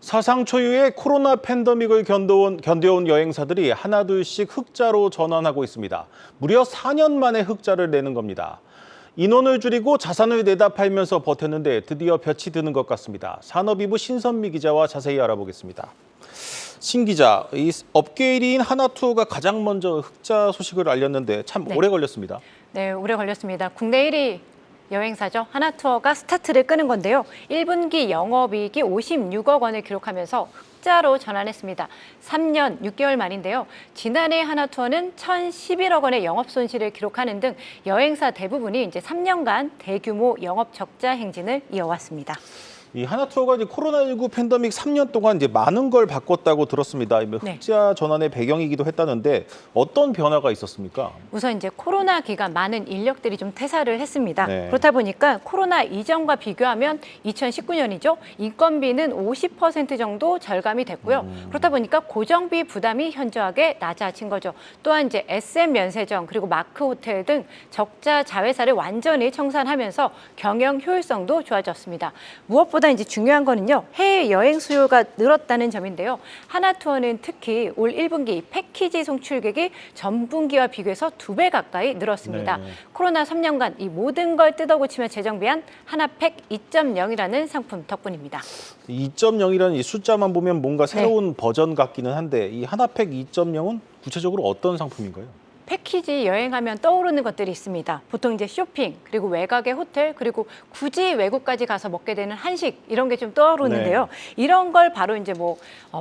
사상 초유의 코로나 팬데믹을 견뎌온 여행사들이 하나둘씩 흑자로 전환하고 있습니다. 무려 4년 만에 흑자를 내는 겁니다. 인원을 줄이고 자산을 내다 팔면서 버텼는데 드디어 볕이 드는 것 같습니다. 산업이부 신선미 기자와 자세히 알아보겠습니다. 신 기자, 이 업계 1위인 하나투어가 가장 먼저 흑자 소식을 알렸는데 참 오래 걸렸습니다. 네, 오래 걸렸습니다. 국내 1위 여행사죠. 하나투어가 스타트를 끄는 건데요. 1분기 영업이익이 56억 원을 기록하면서 흑자로 전환했습니다. 3년 6개월 만인데요. 지난해 하나투어는 1,011억 원의 영업 손실을 기록하는 등 여행사 대부분이 이제 3년간 대규모 영업 적자 행진을 이어왔습니다. 이 하나투어가 이제 코로나19 팬데믹 3년 동안 이제 많은 걸 바꿨다고 들었습니다. 흑자 전환의 배경이기도 했다는데 어떤 변화가 있었습니까? 우선 이제 코로나 기간 많은 인력들이 좀 퇴사를 했습니다. 네. 그렇다 보니까 코로나 이전과 비교하면 2019년이죠. 인건비는 50% 정도 절감이 됐고요. 그렇다 보니까 고정비 부담이 현저하게 낮아진 거죠. 또한 이제 SM 면세점 그리고 마크 호텔 등 적자 자회사를 완전히 청산하면서 경영 효율성도 좋아졌습니다. 무엇보다 이제 중요한 거는요. 해외 여행 수요가 늘었다는 점인데요. 하나투어는 특히 올 1분기 패키지 송출객이 전분기와 비교해서 2배 가까이 늘었습니다. 네. 코로나 3년간 이 모든 걸 뜯어고치며 재정비한 하나팩 2.0이라는 상품 덕분입니다. 2.0이라는 이 숫자만 보면 뭔가 새로운 버전 같기는 한데 이 하나팩 2.0은 구체적으로 어떤 상품인가요? 패키지 여행하면 떠오르는 것들이 있습니다. 보통 이제 쇼핑, 그리고 외곽의 호텔, 그리고 굳이 외국까지 가서 먹게 되는 한식 이런 게 좀 떠오르는데요. 이런 걸 바로 이제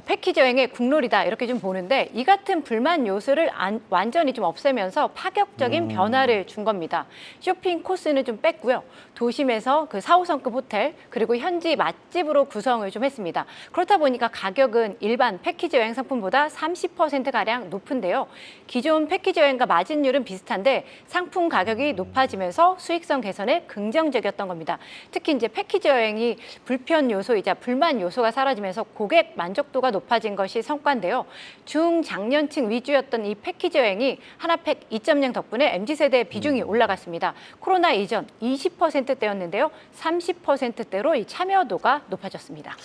패키지 여행의 국룰이다 이렇게 좀 보는데 이 같은 불만 요소를 완전히 좀 없애면서 파격적인 변화를 준 겁니다. 쇼핑 코스는 좀 뺐고요. 도심에서 그 4, 5성급 호텔 그리고 현지 맛집으로 구성을 좀 했습니다. 그렇다 보니까 가격은 일반 패키지 여행 상품보다 30%가량 높은데요. 기존 패키지 여행과 마진율은 비슷한데 상품 가격이 높아지면서 수익성 개선에 긍정적이었던 겁니다. 특히 이제 패키지 여행이 불편 요소이자 불만 요소가 사라지면서 고객 만족도가 높아진 것이 성과인데요. 중장년층 위주였던 이 패키지 여행이 하나팩 2.0 덕분에 MZ세대의 비중이 올라갔습니다. 코로나 이전 20%대였는데요. 30%대로 이 참여도가 높아졌습니다.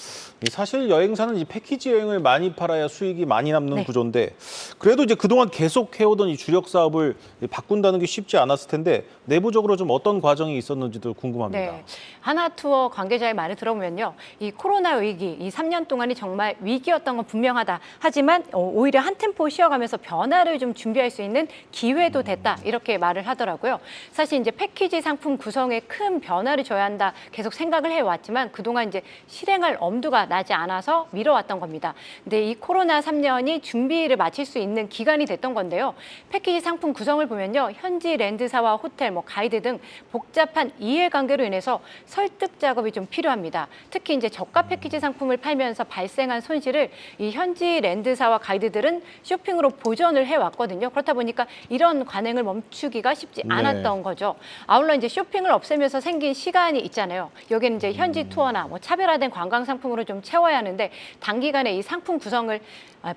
사실 여행사는 이 패키지 여행을 많이 팔아야 수익이 많이 남는 구조인데 그래도 이제 그동안 계속 해오던 이 주력 사업을 바꾼다는 게 쉽지 않았을 텐데 내부적으로 좀 어떤 과정이 있었는지도 궁금합니다. 네, 하나투어 관계자의 말을 들어보면요. 이 코로나 위기, 이 3년 동안이 정말 위기였던 건 분명하다. 하지만 오히려 한 템포 쉬어가면서 변화를 좀 준비할 수 있는 기회도 됐다. 이렇게 말을 하더라고요. 사실 이제 패키지 상품 구성에 큰 변화를 줘야 한다. 계속 생각을 해왔지만 그동안 이제 실행할 엄두가 나지 않아서 미뤄왔던 겁니다. 근데 이 코로나 3년이 준비를 마칠 수 있는 기간이 됐던 건데요. 패키지 상품 구성을 보면요. 현지 랜드사와 호텔, 가이드 등 복잡한 이해관계로 인해서 설득 작업이 좀 필요합니다. 특히 이제 저가 패키지 상품을 팔면서 발생한 손실을 이 현지 랜드사와 가이드들은 쇼핑으로 보전을 해왔거든요. 그렇다 보니까 이런 관행을 멈추기가 쉽지 않았던 거죠. 아울러 이제 쇼핑을 없애면서 생긴 시간이 있잖아요. 여기는 이제 현지 투어나 차별화된 관광 상품으로 좀 채워야 하는데 단기간에 이 상품 구성을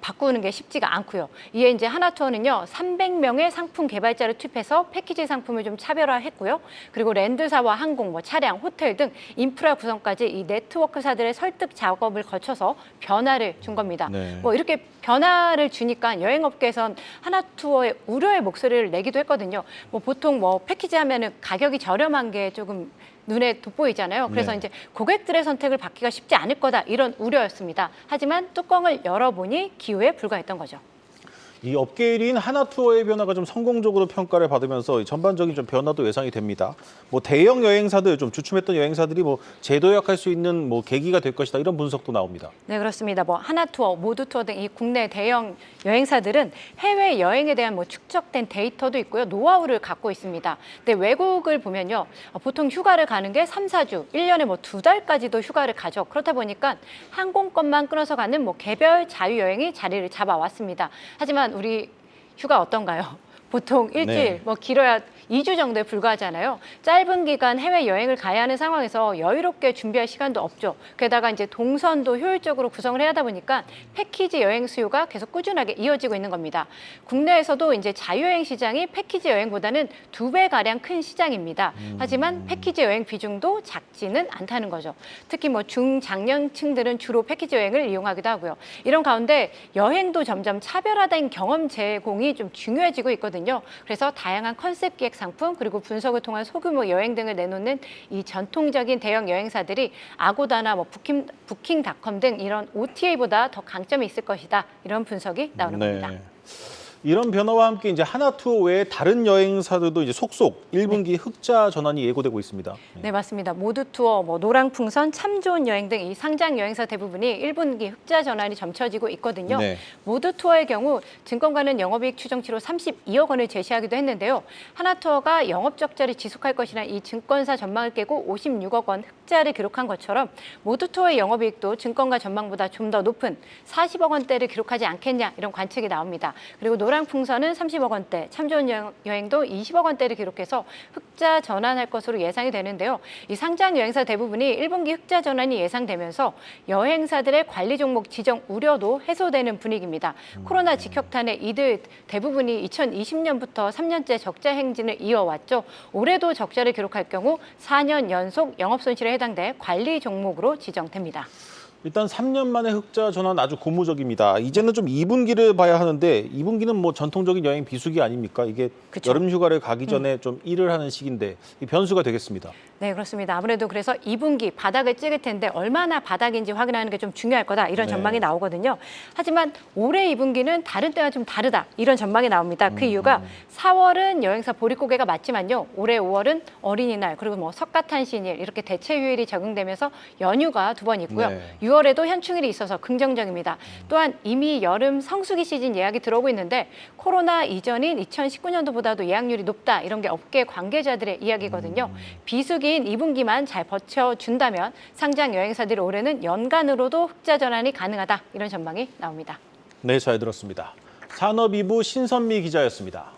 바꾸는 게 쉽지가 않고요. 이에 이제 하나투어는요, 300명의 상품 개발자를 투입해서 패키지 상품을 좀 차별화했고요. 그리고 랜드사와 항공, 차량, 호텔 등 인프라 구성까지 이 네트워크사들의 설득 작업을 거쳐서 변화를 준 겁니다. 이렇게 변화를 주니까 여행업계에선 하나투어의 우려의 목소리를 내기도 했거든요. 보통 패키지 하면은 가격이 저렴한 게 조금 눈에 돋보이잖아요. 그래서 이제 고객들의 선택을 받기가 쉽지 않을 거다 이런 우려였습니다. 하지만 뚜껑을 열어보니 기회에 불과했던 거죠. 이 업계 1위인 하나투어의 변화가 좀 성공적으로 평가를 받으면서 전반적인 좀 변화도 예상이 됩니다. 대형 여행사들, 좀 주춤했던 여행사들이 재도약할 수 있는 계기가 될 것이다 이런 분석도 나옵니다. 네, 그렇습니다. 하나투어, 모두투어 등 이 국내 대형 여행사들은 해외 여행에 대한 축적된 데이터도 있고요. 노하우를 갖고 있습니다. 근데 외국을 보면요. 보통 휴가를 가는 게 3, 4주, 1년에 2달까지도 휴가를 가죠. 그렇다 보니까 항공권만 끊어서 가는 개별 자유여행이 자리를 잡아왔습니다. 하지만 우리 휴가 어떤가요? 보통 일주일, 길어야 2주 정도에 불과하잖아요. 짧은 기간 해외 여행을 가야 하는 상황에서 여유롭게 준비할 시간도 없죠. 게다가 이제 동선도 효율적으로 구성을 해야 하다 보니까 패키지 여행 수요가 계속 꾸준하게 이어지고 있는 겁니다. 국내에서도 이제 자유여행 시장이 패키지 여행보다는 2배 가량 큰 시장입니다. 하지만 패키지 여행 비중도 작지는 않다는 거죠. 특히 뭐 중장년층들은 주로 패키지 여행을 이용하기도 하고요. 이런 가운데 여행도 점점 차별화된 경험 제공이 좀 중요해지고 있거든요. 그래서 다양한 컨셉 기획 상품 그리고 분석을 통한 소규모 여행 등을 내놓는 이 전통적인 대형 여행사들이 아고다나 뭐 부킹닷컴 등 이런 OTA보다 더 강점이 있을 것이다. 이런 분석이 나오는 겁니다. 이런 변화와 함께 이제 하나투어 외에 다른 여행사들도 이제 속속 1분기 흑자 전환이 예고되고 있습니다. 네, 맞습니다. 모두투어, 뭐 노랑풍선, 참 좋은 여행 등 이 상장 여행사 대부분이 1분기 흑자 전환이 점쳐지고 있거든요. 네. 모두투어의 경우 증권가는 영업이익 추정치로 32억 원을 제시하기도 했는데요. 하나투어가 영업 적자를 지속할 것이라는 이 증권사 전망을 깨고 56억 원 흑자를 기록한 것처럼 모두투어의 영업이익도 증권가 전망보다 좀 더 높은 40억 원대를 기록하지 않겠냐 이런 관측이 나옵니다. 그리고 노랑풍선은 30억 원대, 참 좋은 여행도 20억 원대를 기록해서 흑자 전환할 것으로 예상이 되는데요. 이 상장 여행사 대부분이 1분기 흑자 전환이 예상되면서 여행사들의 관리 종목 지정 우려도 해소되는 분위기입니다. 코로나 직격탄에 이들 대부분이 2020년부터 3년째 적자 행진을 이어왔죠. 올해도 적자를 기록할 경우 4년 연속 영업 손실에 해당돼 관리 종목으로 지정됩니다. 일단 3년 만에 흑자 전환 아주 고무적입니다. 이제는 좀 2분기를 봐야 하는데 2분기는 뭐 전통적인 여행 비수기 아닙니까? 이게 그쵸. 여름 휴가를 가기 전에 좀 일을 하는 시기인데 이 변수가 되겠습니다. 네, 그렇습니다. 아무래도 그래서 2분기 바닥을 찍을 텐데 얼마나 바닥인지 확인하는 게 좀 중요할 거다 이런 전망이 나오거든요. 하지만 올해 2분기는 다른 때와 좀 다르다 이런 전망이 나옵니다. 그 이유가 4월은 여행사 보릿고개가 맞지만요. 올해 5월은 어린이날 그리고 뭐 석가탄신일 이렇게 대체 휴일이 적용되면서 연휴가 2번 있고요. 네. 6월에도 현충일이 있어서 긍정적입니다. 또한 이미 여름 성수기 시즌 예약이 들어오고 있는데 코로나 이전인 2019년도보다도 예약률이 높다 이런 게 업계 관계자들의 이야기거든요. 비수기인 2분기만 잘 버텨준다면 상장 여행사들이 올해는 연간으로도 흑자 전환이 가능하다 이런 전망이 나옵니다. 네, 잘 들었습니다. 산업이부 신선미 기자였습니다.